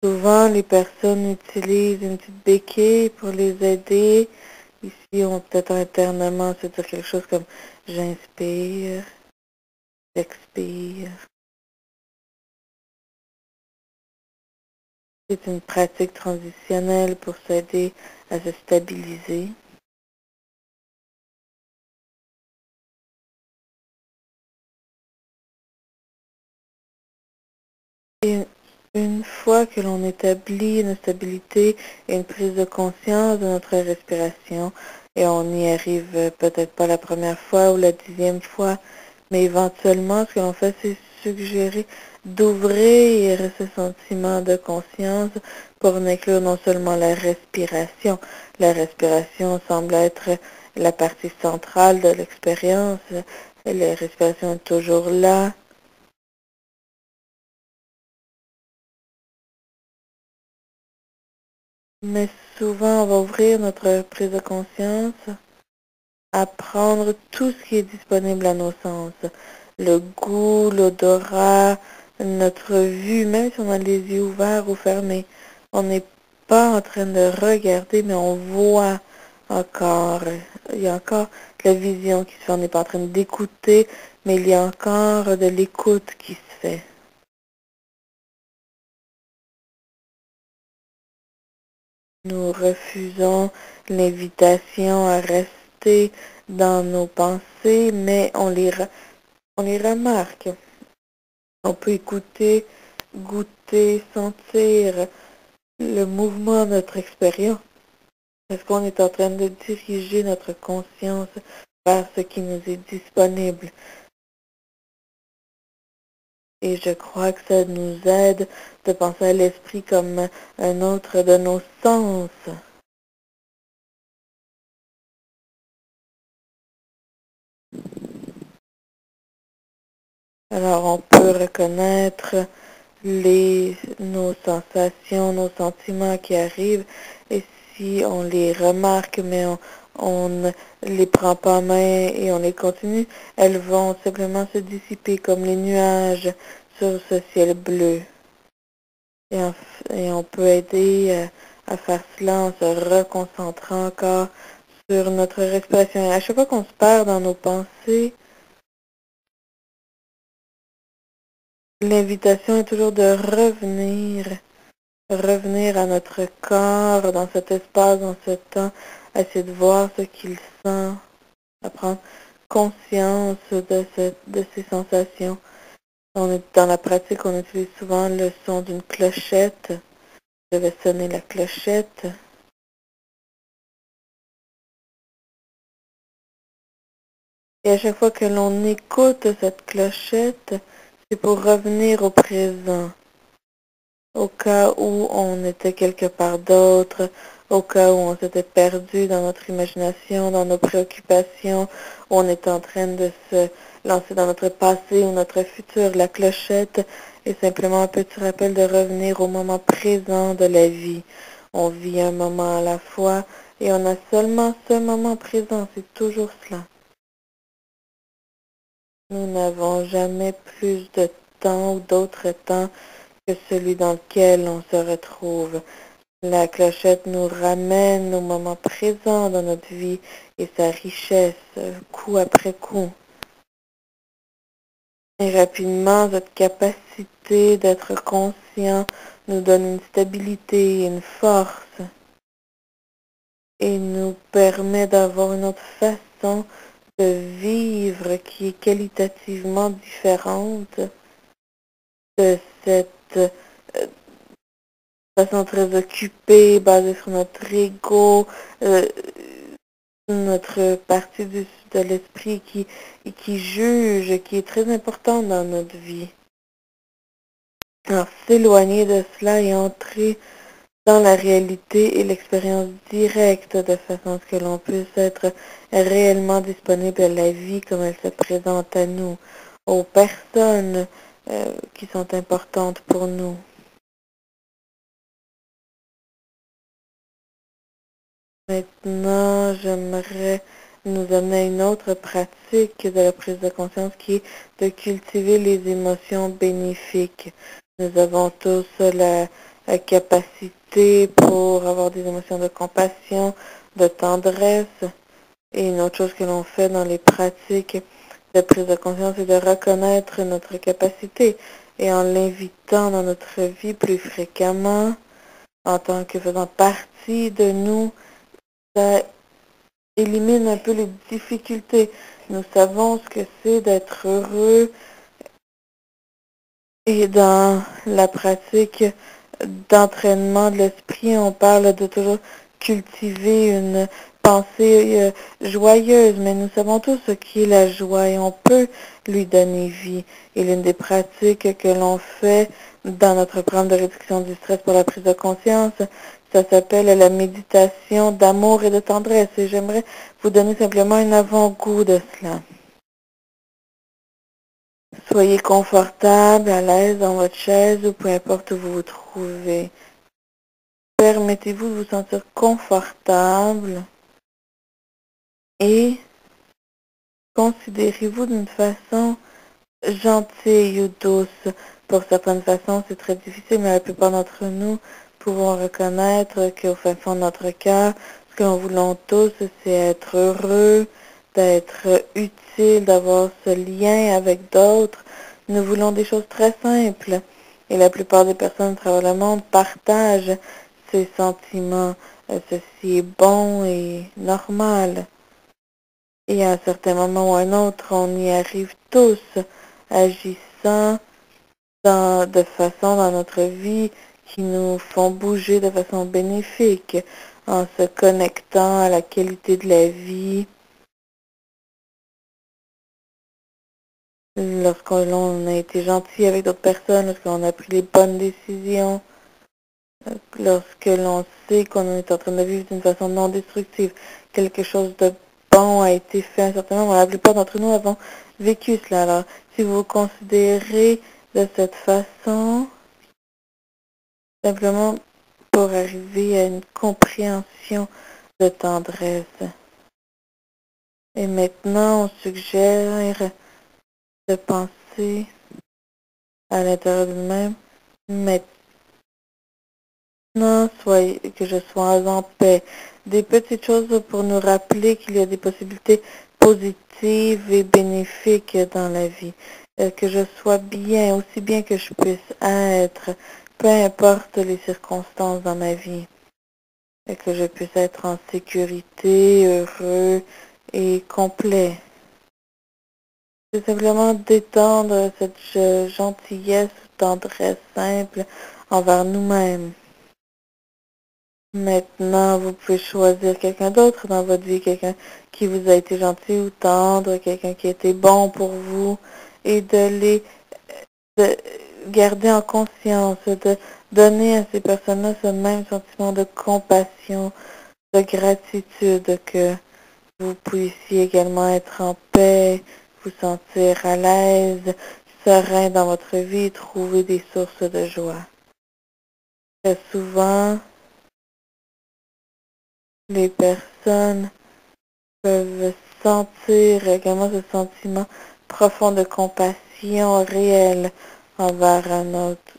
Souvent, les personnes utilisent une petite béquille pour les aider. Ici, on peut peut-être internement se dire quelque chose comme j'inspire, j'expire. C'est une pratique transitionnelle pour s'aider à se stabiliser. Et une fois que l'on établit une stabilité et une prise de conscience de notre respiration, et on y arrive peut-être pas la première fois ou la 10e fois, mais éventuellement, ce que l'on fait, c'est suggérer d'ouvrir ce sentiment de conscience pour inclure non seulement la respiration semble être la partie centrale de l'expérience, la respiration est toujours là. Mais souvent, on va ouvrir notre prise de conscience à prendre tout ce qui est disponible à nos sens. Le goût, l'odorat, notre vue, même si on a les yeux ouverts ou fermés. On n'est pas en train de regarder, mais on voit encore. Il y a encore de la vision qui se fait. On n'est pas en train d'écouter, mais il y a encore de l'écoute qui se fait. Nous refusons l'invitation à rester dans nos pensées, mais on les remarque. On peut écouter, goûter, sentir le mouvement de notre expérience. Est-ce qu'on est en train de diriger notre conscience vers ce qui nous est disponible? Et je crois que ça nous aide de penser à l'esprit comme un autre de nos sens. Alors on peut reconnaître nos sensations, nos sentiments qui arrivent, et si on les remarque, mais on ne les prend pas en main et on les continue, elles vont simplement se dissiper comme les nuages sur ce ciel bleu. Et, et on peut aider à faire cela en se reconcentrant encore sur notre respiration. Et à chaque fois qu'on se perd dans nos pensées, l'invitation est toujours de revenir à notre corps, dans cet espace, dans ce temps, essayer de voir ce qu'il sent, à prendre conscience de ces sensations. Dans la pratique, on utilise souvent le son d'une clochette. Je vais sonner la clochette. Et à chaque fois que l'on écoute cette clochette, c'est pour revenir au présent. Au cas où on était quelque part d'autre, au cas où on s'était perdu dans notre imagination, dans nos préoccupations, où on est en train de se lancer dans notre passé ou notre futur. La clochette est simplement un petit rappel de revenir au moment présent de la vie. On vit un moment à la fois et on a seulement ce moment présent, c'est toujours cela. Nous n'avons jamais plus de temps ou d'autre temps que celui dans lequel on se retrouve. La clochette nous ramène au moment présent dans notre vie et sa richesse, coup après coup. Et rapidement, cette capacité d'être conscient nous donne une stabilité et une force et nous permet d'avoir une autre façon de vivre qui est qualitativement différente de cette façon très occupée, basée sur notre ego, notre partie de l'esprit qui juge, qui est très importante dans notre vie. Alors, s'éloigner de cela et entrer dans la réalité et l'expérience directe de façon à ce que l'on puisse être réellement disponible à la vie comme elle se présente à nous, aux personnes qui sont importantes pour nous. Maintenant, j'aimerais nous amener à une autre pratique de la prise de conscience qui est de cultiver les émotions bénéfiques. Nous avons tous capacité pour avoir des émotions de compassion, de tendresse. Et une autre chose que l'on fait dans les pratiques de prise de conscience, c'est de reconnaître notre capacité et en l'invitant dans notre vie plus fréquemment, en tant que faisant partie de nous, ça élimine un peu les difficultés. Nous savons ce que c'est d'être heureux et dans la pratique d'entraînement de l'esprit, on parle de toujours cultiver une pensée joyeuse, mais nous savons tous ce qu'est la joie et on peut lui donner vie. Et l'une des pratiques que l'on fait dans notre programme de réduction du stress pour la prise de conscience, ça s'appelle la méditation d'amour et de tendresse. Et j'aimerais vous donner simplement un avant-goût de cela. Soyez confortable, à l'aise dans votre chaise ou peu importe où vous vous trouvez. Permettez-vous de vous sentir confortable et considérez-vous d'une façon gentille ou douce. Pour certaines façons, c'est très difficile, mais la plupart d'entre nous pouvons reconnaître qu'au fin fond de notre cœur, ce que nous voulons tous, c'est être heureux, d'être utile, d'avoir ce lien avec d'autres. Nous voulons des choses très simples. Et la plupart des personnes à travers le monde partagent ces sentiments. Ceci est bon et normal. Et à un certain moment ou à un autre, on y arrive tous, agissant de façon dans notre vie qui nous font bouger de façon bénéfique, en se connectant à la qualité de la vie. Lorsqu'on a été gentil avec d'autres personnes, lorsqu'on a pris les bonnes décisions, lorsque l'on sait qu'on est en train de vivre d'une façon non destructive, quelque chose de bon a été fait à un certain moment. La plupart d'entre nous avons vécu cela. Alors, si vous vous considérez de cette façon, simplement pour arriver à une compréhension de tendresse. Et maintenant, on suggère de penser à l'intérieur de nous-mêmes. Maintenant, que je sois en paix. Des petites choses pour nous rappeler qu'il y a des possibilités positives et bénéfiques dans la vie. Que je sois bien, aussi bien que je puisse être, peu importe les circonstances dans ma vie. Et que je puisse être en sécurité, heureux et complet. C'est simplement d'étendre cette gentillesse, tendresse simple envers nous-mêmes. Maintenant, vous pouvez choisir quelqu'un d'autre dans votre vie, quelqu'un qui vous a été gentil ou tendre, quelqu'un qui a été bon pour vous, et de garder en conscience, de donner à ces personnes-là ce même sentiment de compassion, de gratitude, que vous puissiez également être en paix, vous sentir à l'aise, serein dans votre vie, trouver des sources de joie. Très souvent, les personnes peuvent sentir également ce sentiment profond de compassion réelle envers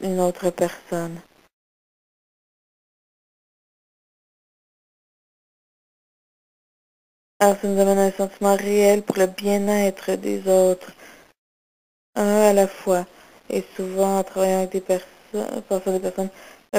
une autre personne. Alors, ça nous amène un sentiment réel pour le bien-être des autres, un à la fois. Et souvent, en travaillant avec des personnes, parfois des personnes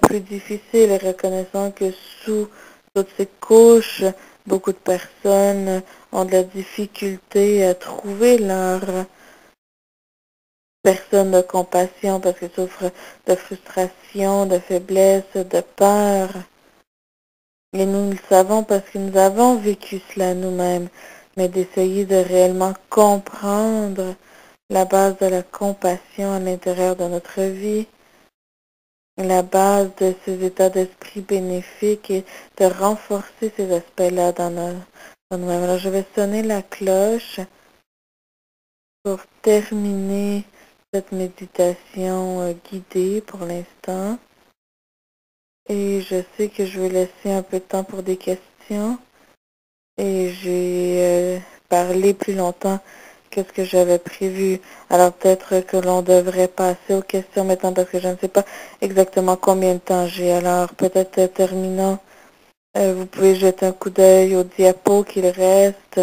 plus difficiles, et reconnaissant que sous toutes ces couches, beaucoup de personnes ont de la difficulté à trouver leur personne de compassion parce qu'elles souffrent de frustration, de faiblesse, de peur. Et nous le savons parce que nous avons vécu cela nous-mêmes, mais d'essayer de réellement comprendre la base de la compassion à l'intérieur de notre vie, la base de ces états d'esprit bénéfiques et de renforcer ces aspects-là dans nous-mêmes. Alors, je vais sonner la cloche pour terminer cette méditation guidée pour l'instant. Et je sais que je vais laisser un peu de temps pour des questions. Et j'ai parlé plus longtemps qu'est-ce que j'avais prévu. Alors peut-être que l'on devrait passer aux questions maintenant parce que je ne sais pas exactement combien de temps j'ai. Alors peut-être terminant, vous pouvez jeter un coup d'œil aux diapos qu'il reste.